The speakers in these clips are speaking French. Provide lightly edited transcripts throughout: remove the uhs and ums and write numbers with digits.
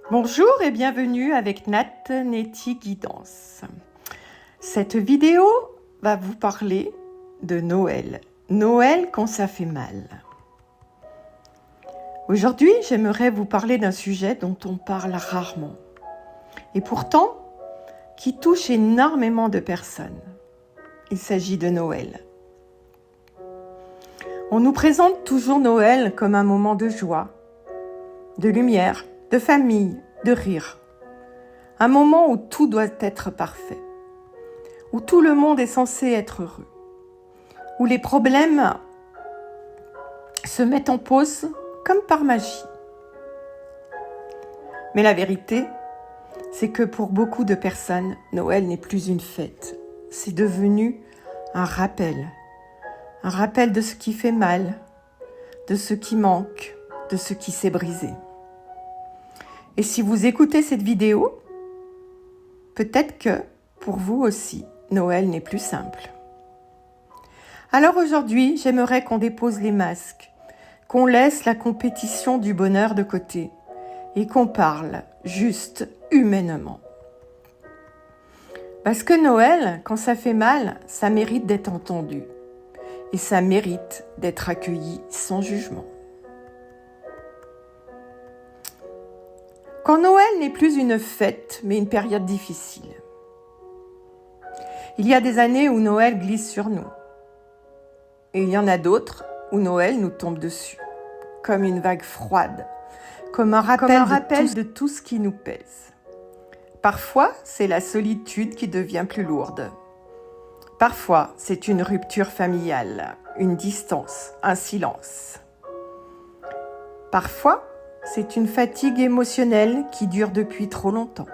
Bonjour et bienvenue avec Nat Netty Guidance. Cette vidéo va vous parler de Noël. Noël quand ça fait mal. Aujourd'hui, j'aimerais vous parler d'un sujet dont on parle rarement. Et pourtant, qui touche énormément de personnes. Il s'agit de Noël. On nous présente toujours Noël comme un moment de joie, de lumière, de famille, de rire. Un moment où tout doit être parfait, où tout le monde est censé être heureux, où les problèmes se mettent en pause comme par magie. Mais la vérité, c'est que pour beaucoup de personnes, Noël n'est plus une fête. C'est devenu un rappel de ce qui fait mal, de ce qui manque, de ce qui s'est brisé. Et si vous écoutez cette vidéo, peut-être que pour vous aussi, Noël n'est plus simple. Alors aujourd'hui, j'aimerais qu'on dépose les masques, qu'on laisse la compétition du bonheur de côté et qu'on parle juste humainement. Parce que Noël, quand ça fait mal, ça mérite d'être entendu et ça mérite d'être accueilli sans jugement. Quand Noël n'est plus une fête, mais une période difficile. Il y a des années où Noël glisse sur nous. Et il y en a d'autres où Noël nous tombe dessus, comme une vague froide, comme un rappel de tout ce qui nous pèse. Parfois, c'est la solitude qui devient plus lourde. Parfois, c'est une rupture familiale, une distance, un silence. Parfois, c'est une fatigue émotionnelle qui dure depuis trop longtemps.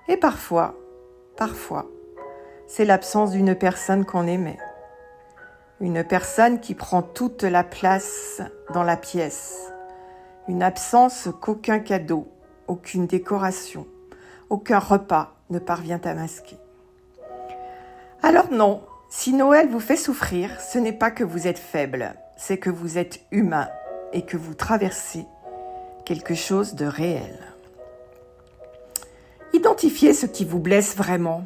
Et parfois, c'est l'absence d'une personne qu'on aimait. Une personne qui prend toute la place dans la pièce. Une absence qu'aucun cadeau, aucune décoration, aucun repas ne parvient à masquer. Alors non, si Noël vous fait souffrir, ce n'est pas que vous êtes faible, c'est que vous êtes humain et que vous traversez quelque chose de réel. Identifiez ce qui vous blesse vraiment.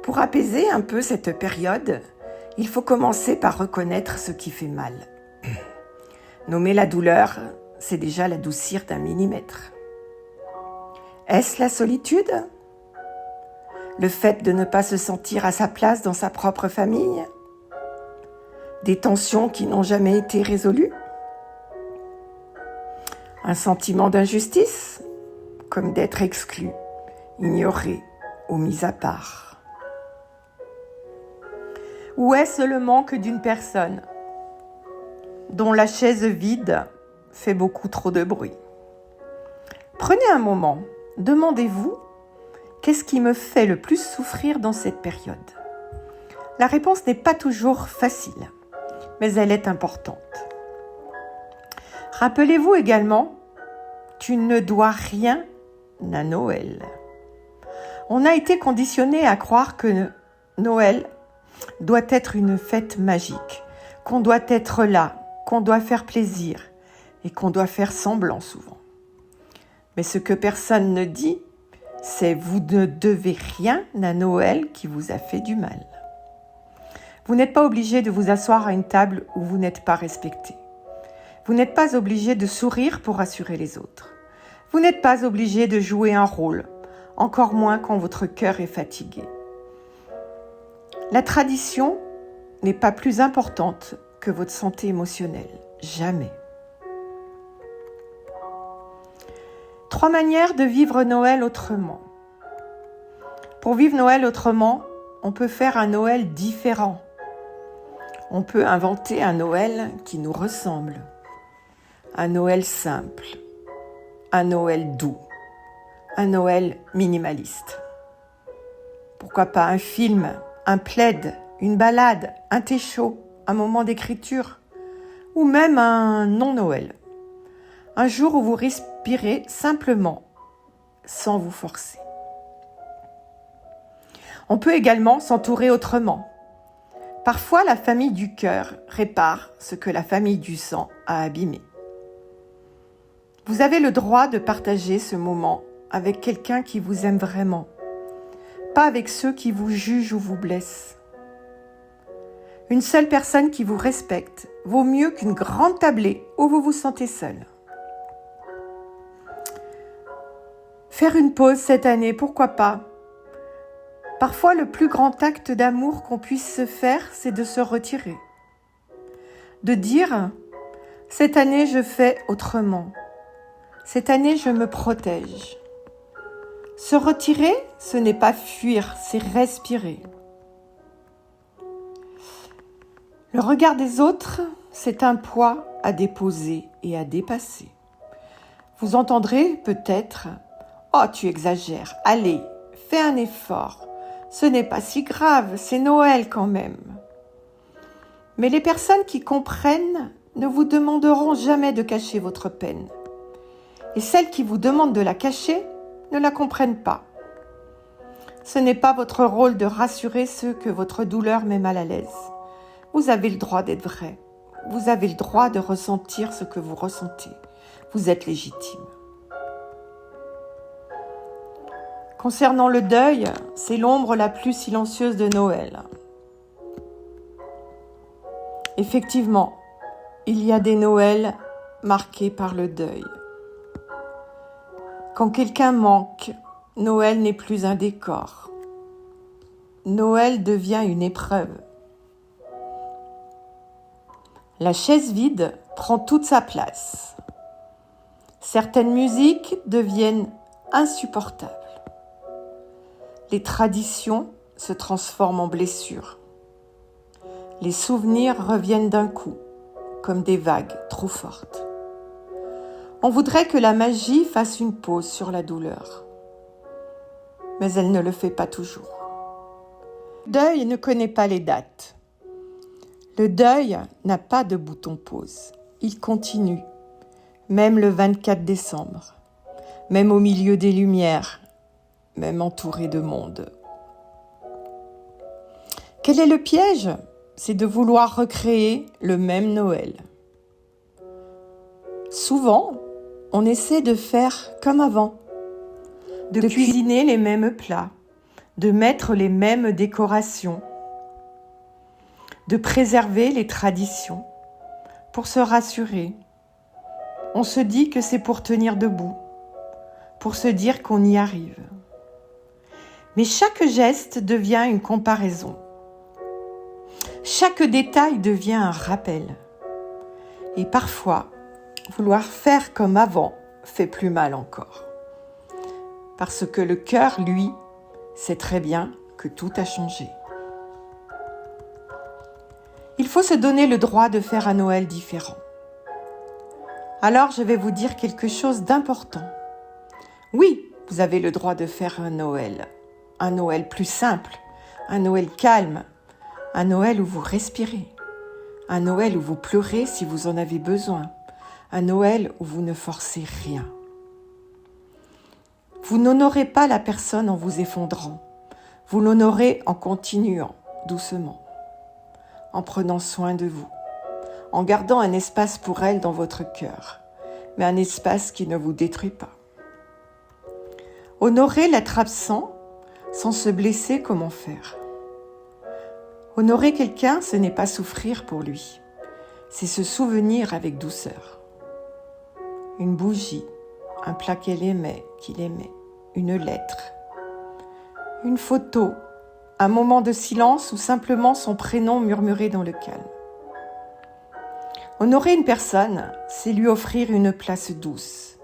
Pour apaiser un peu cette période, il faut commencer par reconnaître ce qui fait mal. Nommer la douleur, c'est déjà l'adoucir d'un millimètre. Est-ce la solitude ? Le fait de ne pas se sentir à sa place dans sa propre famille ? Des tensions qui n'ont jamais été résolues ? Un sentiment d'injustice, comme d'être exclu, ignoré ou mis à part. Ou est-ce le manque d'une personne dont la chaise vide fait beaucoup trop de bruit ? Prenez un moment, demandez-vous, qu'est-ce qui me fait le plus souffrir dans cette période ? La réponse n'est pas toujours facile, mais elle est importante. Rappelez-vous également, tu ne dois rien à Noël. On a été conditionné à croire que Noël doit être une fête magique, qu'on doit être là, qu'on doit faire plaisir et qu'on doit faire semblant souvent. Mais ce que personne ne dit, c'est vous ne devez rien à Noël qui vous a fait du mal. Vous n'êtes pas obligé de vous asseoir à une table où vous n'êtes pas respecté. Vous n'êtes pas obligé de sourire pour rassurer les autres. Vous n'êtes pas obligé de jouer un rôle, encore moins quand votre cœur est fatigué. La tradition n'est pas plus importante que votre santé émotionnelle. Jamais. 3 manières de vivre Noël autrement. Pour vivre Noël autrement, on peut faire un Noël différent. On peut inventer un Noël qui nous ressemble. Un Noël simple, un Noël doux, un Noël minimaliste. Pourquoi pas un film, un plaid, une balade, un thé chaud, un moment d'écriture, ou même un non-Noël. Un jour où vous respirez simplement, sans vous forcer. On peut également s'entourer autrement. Parfois, la famille du cœur répare ce que la famille du sang a abîmé. Vous avez le droit de partager ce moment avec quelqu'un qui vous aime vraiment, pas avec ceux qui vous jugent ou vous blessent. Une seule personne qui vous respecte vaut mieux qu'une grande tablée où vous vous sentez seul. Faire une pause cette année, pourquoi pas? Parfois, le plus grand acte d'amour qu'on puisse se faire, c'est de se retirer. De dire « Cette année, je fais autrement. Cette année, je me protège. » Se retirer, ce n'est pas fuir, c'est respirer. Le regard des autres, c'est un poids à déposer et à dépasser. Vous entendrez peut-être « Oh, tu exagères, allez, fais un effort. Ce n'est pas si grave, c'est Noël quand même. » Mais les personnes qui comprennent ne vous demanderont jamais de cacher votre peine. Et celles qui vous demandent de la cacher ne la comprennent pas. Ce n'est pas votre rôle de rassurer ceux que votre douleur met mal à l'aise. Vous avez le droit d'être vrai. Vous avez le droit de ressentir ce que vous ressentez. Vous êtes légitime. Concernant le deuil, c'est l'ombre la plus silencieuse de Noël. Effectivement, il y a des Noëls marqués par le deuil. Quand quelqu'un manque, Noël n'est plus un décor. Noël devient une épreuve. La chaise vide prend toute sa place. Certaines musiques deviennent insupportables. Les traditions se transforment en blessures. Les souvenirs reviennent d'un coup, comme des vagues trop fortes. On voudrait que la magie fasse une pause sur la douleur, mais elle ne le fait pas toujours. Le deuil ne connaît pas les dates. Le deuil n'a pas de bouton pause. Il continue, même le 24 décembre, même au milieu des lumières, même entouré de monde. Quel est le piège ? C'est de vouloir recréer le même Noël. Souvent, on essaie de faire comme avant, de cuisiner les mêmes plats, de mettre les mêmes décorations, de préserver les traditions pour se rassurer. On se dit que c'est pour tenir debout, pour se dire qu'on y arrive. Mais chaque geste devient une comparaison. Chaque détail devient un rappel. Et parfois, vouloir faire comme avant fait plus mal encore. Parce que le cœur, lui, sait très bien que tout a changé. Il faut se donner le droit de faire un Noël différent. Alors, je vais vous dire quelque chose d'important. Oui, vous avez le droit de faire un Noël plus simple, un Noël calme, un Noël où vous respirez, un Noël où vous pleurez si vous en avez besoin, un Noël où vous ne forcez rien. Vous n'honorez pas la personne en vous effondrant, vous l'honorez en continuant doucement, en prenant soin de vous, en gardant un espace pour elle dans votre cœur, mais un espace qui ne vous détruit pas. Honorer l'être absent sans se blesser, comment faire ? Honorer quelqu'un, ce n'est pas souffrir pour lui, c'est se souvenir avec douceur. Une bougie, un plat qu'il aimait, une lettre, une photo, un moment de silence ou simplement son prénom murmuré dans le calme. Honorer une personne, c'est lui offrir une place douce,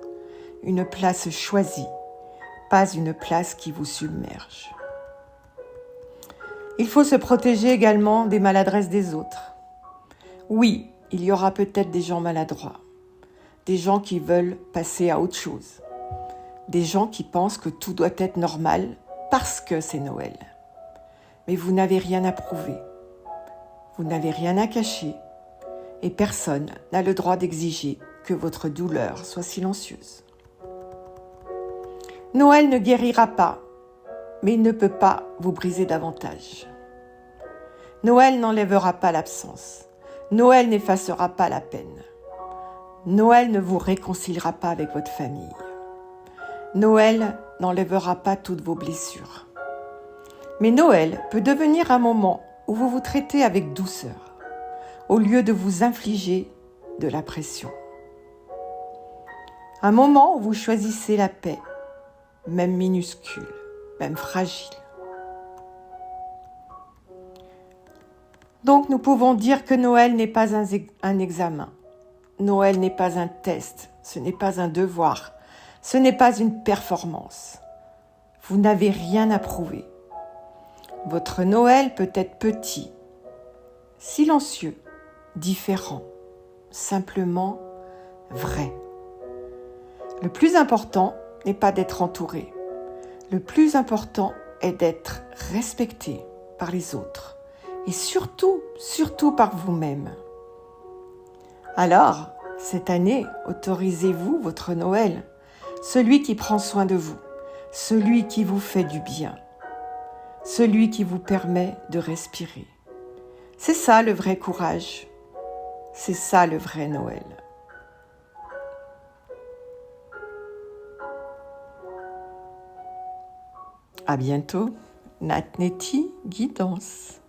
une place choisie, pas une place qui vous submerge. Il faut se protéger également des maladresses des autres. Oui, il y aura peut-être des gens maladroits, des gens qui veulent passer à autre chose, des gens qui pensent que tout doit être normal parce que c'est Noël. Mais vous n'avez rien à prouver, vous n'avez rien à cacher et personne n'a le droit d'exiger que votre douleur soit silencieuse. Noël ne guérira pas, mais il ne peut pas vous briser davantage. Noël n'enlèvera pas l'absence. Noël n'effacera pas la peine. Noël ne vous réconciliera pas avec votre famille. Noël n'enlèvera pas toutes vos blessures. Mais Noël peut devenir un moment où vous vous traitez avec douceur, au lieu de vous infliger de la pression. Un moment où vous choisissez la paix, même minuscule, même fragile. Donc nous pouvons dire que Noël n'est pas un examen. Noël n'est pas un test, ce n'est pas un devoir, ce n'est pas une performance. Vous n'avez rien à prouver. Votre Noël peut être petit, silencieux, différent, simplement vrai. Le plus important n'est pas d'être entouré. Le plus important est d'être respecté par les autres et surtout par vous-même. Alors, cette année, autorisez-vous votre Noël, celui qui prend soin de vous, celui qui vous fait du bien, celui qui vous permet de respirer. C'est ça le vrai courage, c'est ça le vrai Noël. À bientôt, Natneti Guidance.